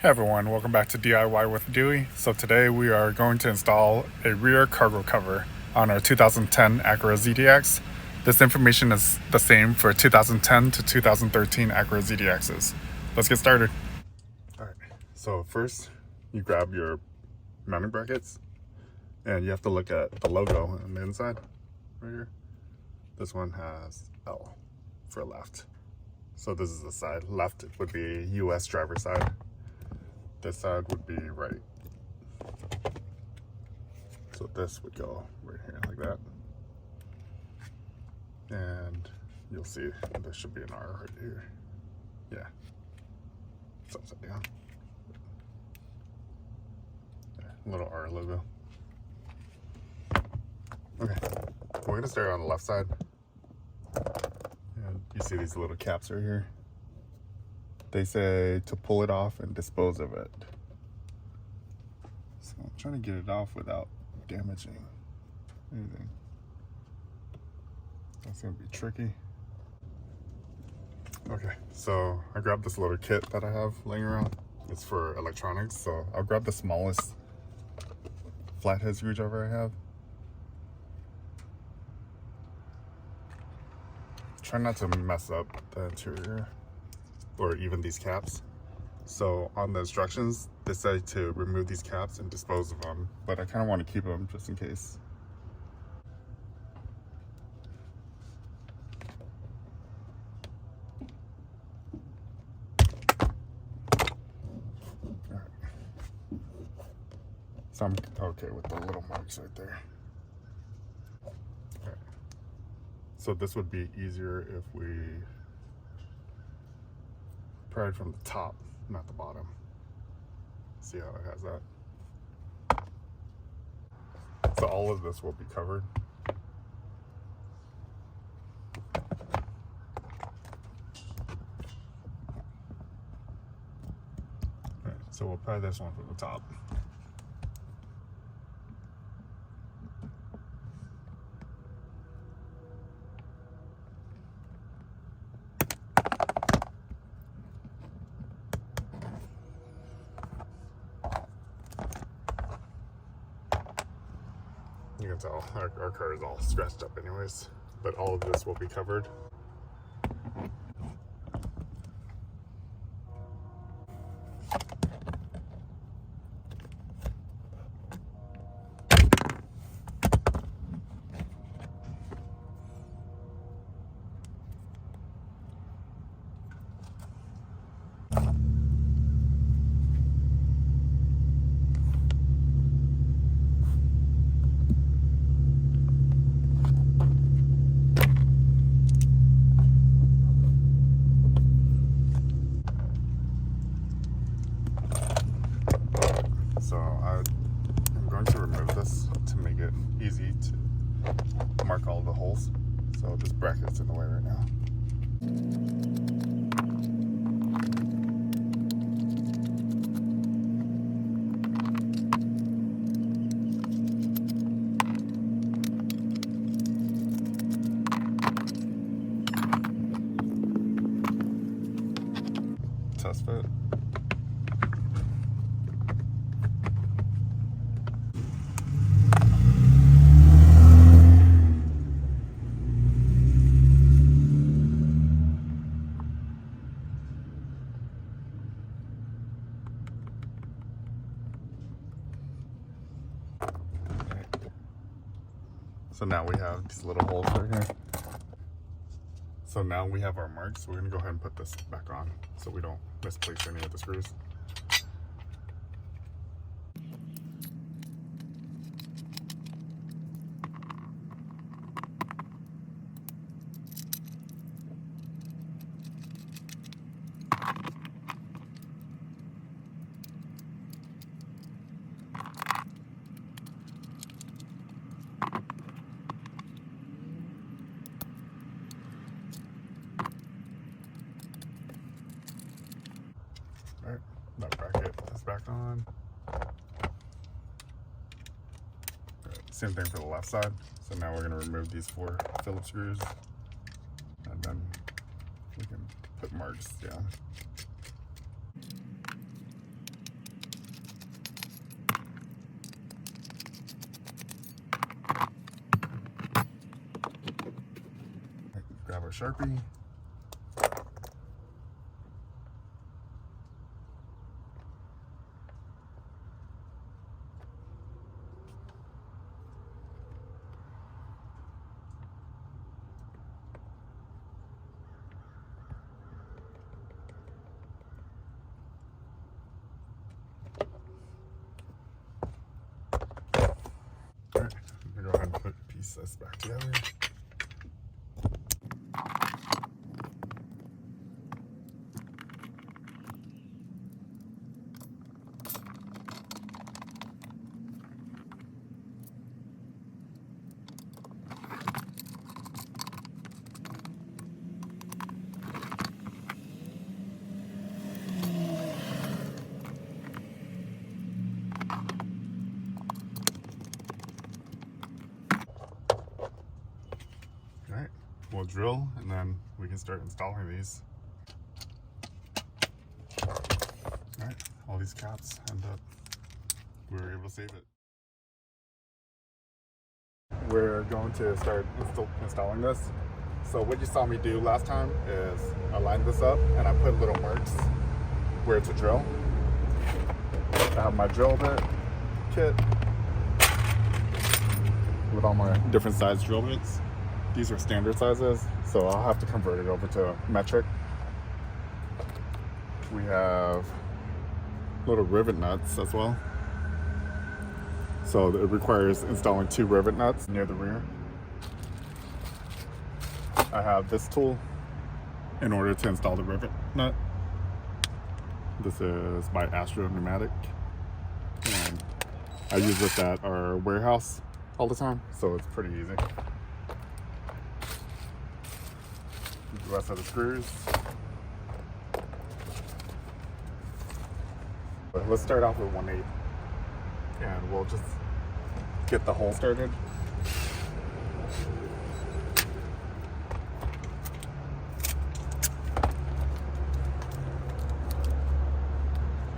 Hey everyone, welcome back to DIY with Dewey. So today we are going to install a rear cargo cover on our 2010 Acura ZDX. This information is the same for 2010 to 2013 Acura ZDXs. Let's get started. Alright, so first you grab your mounting brackets and you have to look at the logo on the inside right here. This one has L for left. So this is the side. Left would be US driver side. This side would be right. So this would go right here like that. And you'll see there should be an R right here. Yeah. It's upside down. Yeah, little R logo. Okay. We're gonna start on the left side. And you see these little caps right here. They say to pull it off and dispose of it. So I'm trying to get it off without damaging anything. That's gonna be tricky. Okay, so I grabbed this little kit that I have laying around. It's for electronics, so I'll grab the smallest flathead screwdriver I have. Try not to mess up the interior or even these caps. So on the instructions, they say to remove these caps and dispose of them, but I kind of want to keep them just in case. All right. So I'm okay with the little marks right there. All right. So this would be easier if we pried from the top, not the bottom. See how it has that? So all of this will be covered. Alright, so we'll pry this one from the top. You can tell our car is all scratched up anyways, but all of this will be covered. So I'm going to remove this to make it easy to mark all the holes. So this bracket's in the way right now. Test fit. So now we have these little holes right here. So now we have our marks. We're gonna go ahead and put this back on so we don't misplace any of the screws. Alright, that bracket is back on. Same thing for the left side. So now we're going to remove these 4 Phillips screws, and then we can put marks down. Sharpie. Alright, I'm gonna go ahead and put pieces back together. Alright, we'll drill and then we can start installing these. Alright, all these caps end up, we were able to save it. We're going to start installing this. So what you saw me do last time is I lined this up and I put little marks where to drill. I have my drill bit kit with all my different size drill bits. These are standard sizes, so I'll have to convert it over to metric. We have little rivet nuts as well. So it requires installing 2 rivet nuts near the rear. I have this tool in order to install the rivet nut. This is by Astro Pneumatic. And I use this at our warehouse all the time, so it's pretty easy. The rest of the screws. But let's start off with 1/8, and we'll just get the hole started.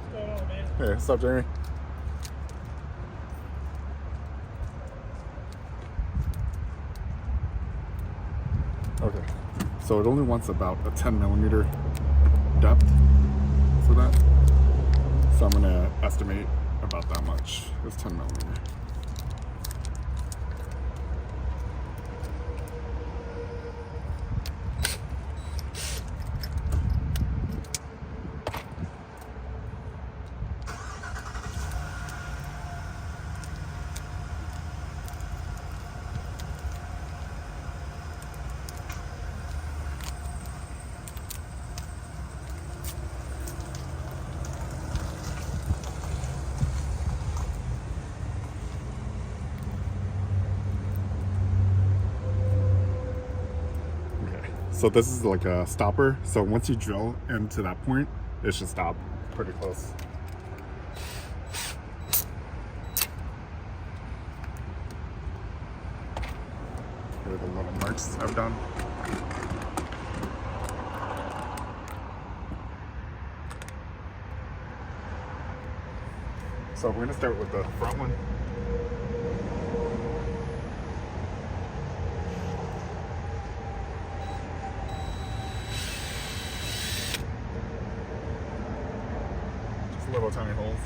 What's going on, man? Hey, what's up, Jamie? Okay, so it only wants about a 10mm depth for that. So I'm gonna estimate about that much is 10mm. So this is like a stopper. So once you drill into that point, it should stop pretty close. Here are the little marks I've done. So we're gonna start with the front one. Little tiny holes.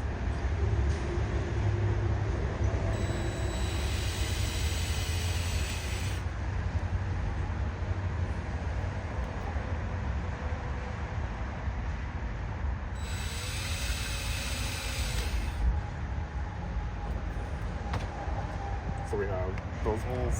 So we have those holes.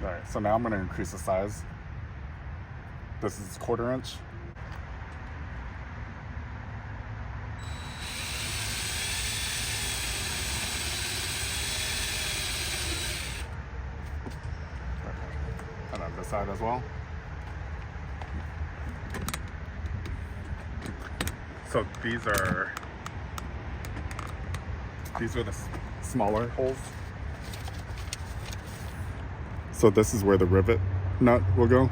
Alright, so now I'm going to increase the size. This is 1/4 inch. side as well. So these are the smaller holes. So this is where the rivet nut will go.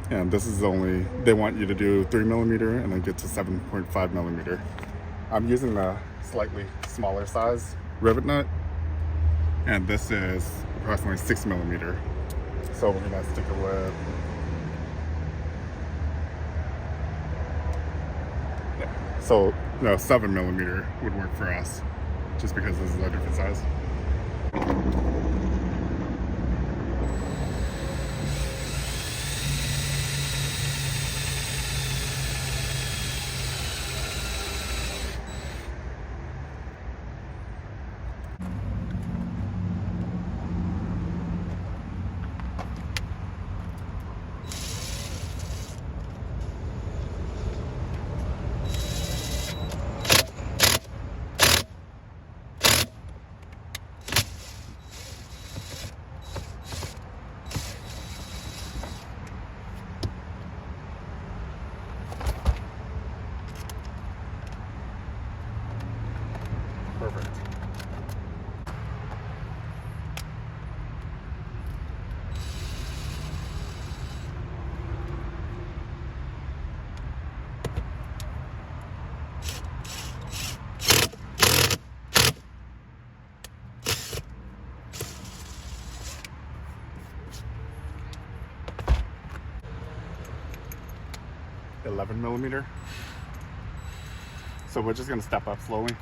And this is only, they want you to do 3mm and then get to 7.5mm. I'm using the slightly smaller size rivet nut, and this is approximately 6mm. So we're gonna stick it with, yeah. So no, 7mm would work for us, just because this is a different size. Perfect. $11mm. So we're just gonna step up slowly.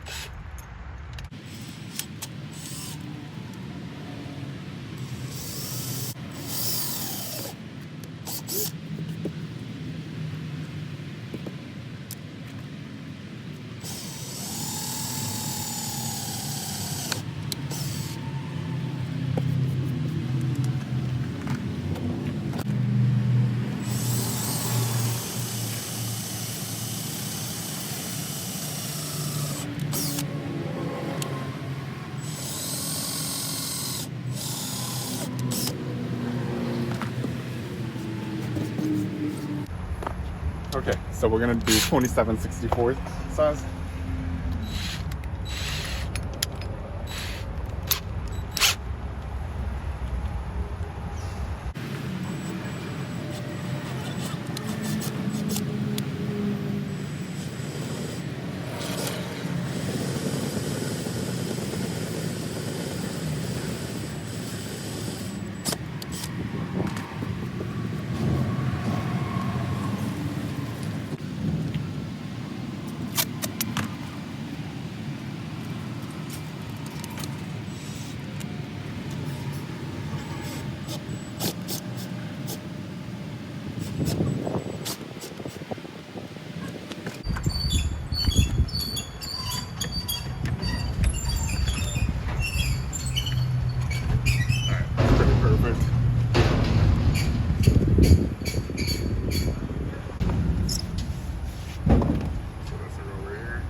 Okay, so we're gonna do 27/64 size. Perfect. So that's it over here.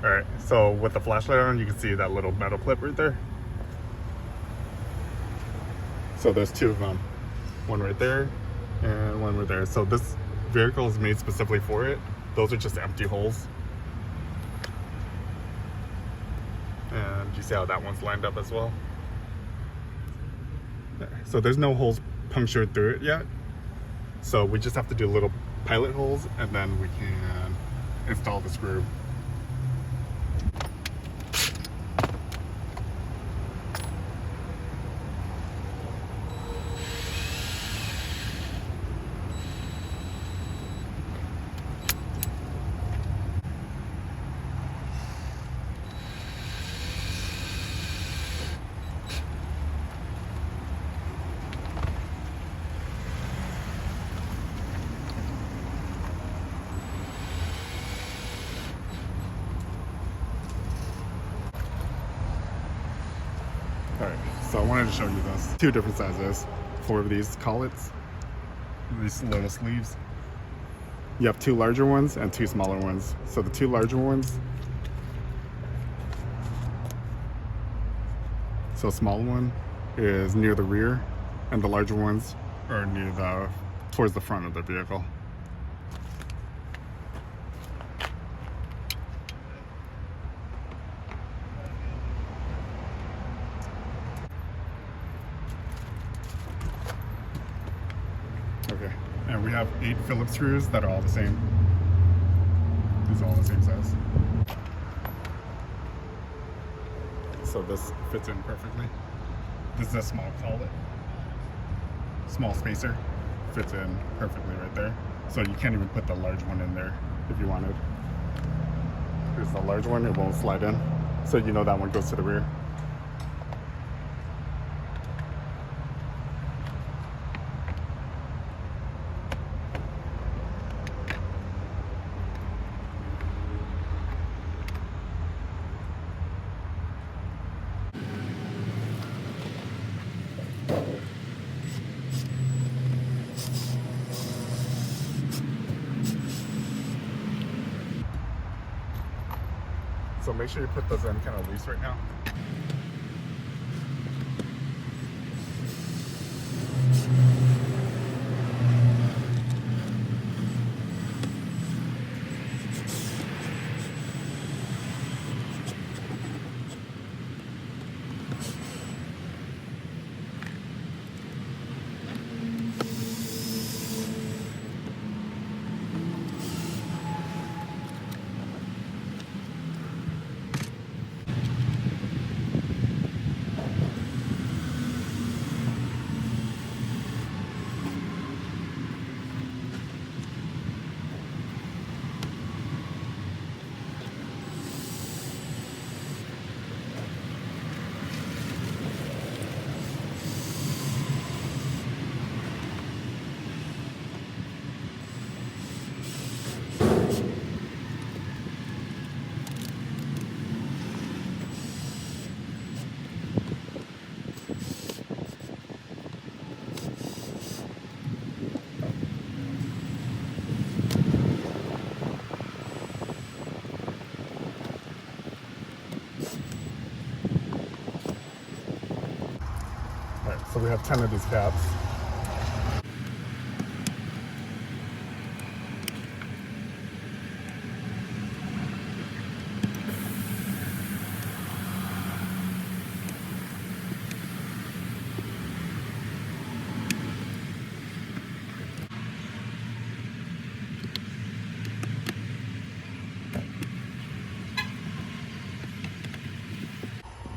Alright, so with the flashlight on, you can see that little metal clip right there. So there's two of them. One right there and one right there. So this vehicle is made specifically for it. Those are just empty holes. And you see how that one's lined up as well? So there's no holes punctured through it yet. So we just have to do little pilot holes, and then we can install the screw. Alright, so I wanted to show you this. Two different sizes for these collets, these little sleeves. You have two larger ones and two smaller ones. So the two larger ones So small one is near the rear, and the larger ones are towards the front of the vehicle. Okay, and we have 8 Phillips screws that are all the same. These are all the same size. So this fits in perfectly. This is a small collet. Small spacer. Fits in perfectly right there. So you can't even put the large one in there if you wanted. Here's the large one, it won't slide in. So you know that one goes to the rear. So make sure you put those in kind of loose right now. Alright, so we have 10 of these caps.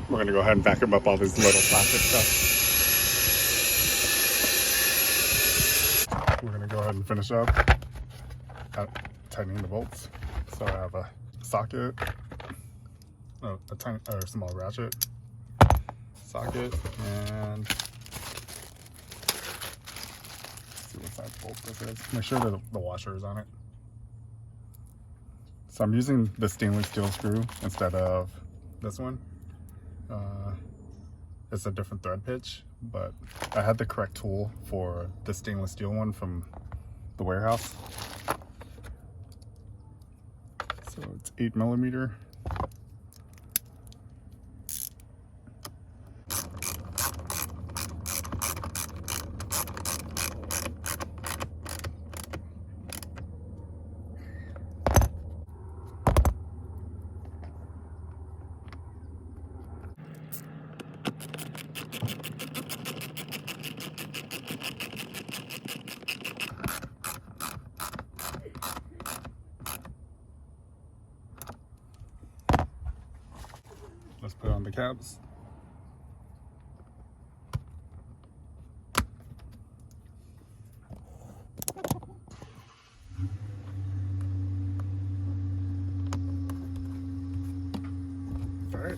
We're gonna go ahead and vacuum up all these little plastic stuff. We're gonna go ahead and finish up tightening the bolts. So I have a socket, a tiny or small ratchet, socket, and let's see what size bolt this is. Make sure that the washer is on it. So I'm using the stainless steel screw instead of this one. It's a different thread pitch, but I had the correct tool for the stainless steel one from the warehouse. So it's 8mm. Let's put on the caps. All right.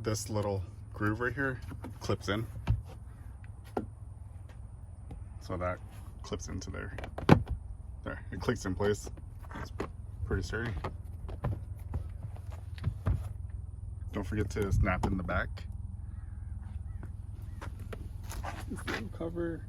this little groove right here clips in. So that clips into there. There, it clicks in place. It's pretty sturdy. Don't forget to snap in the back. This little cover.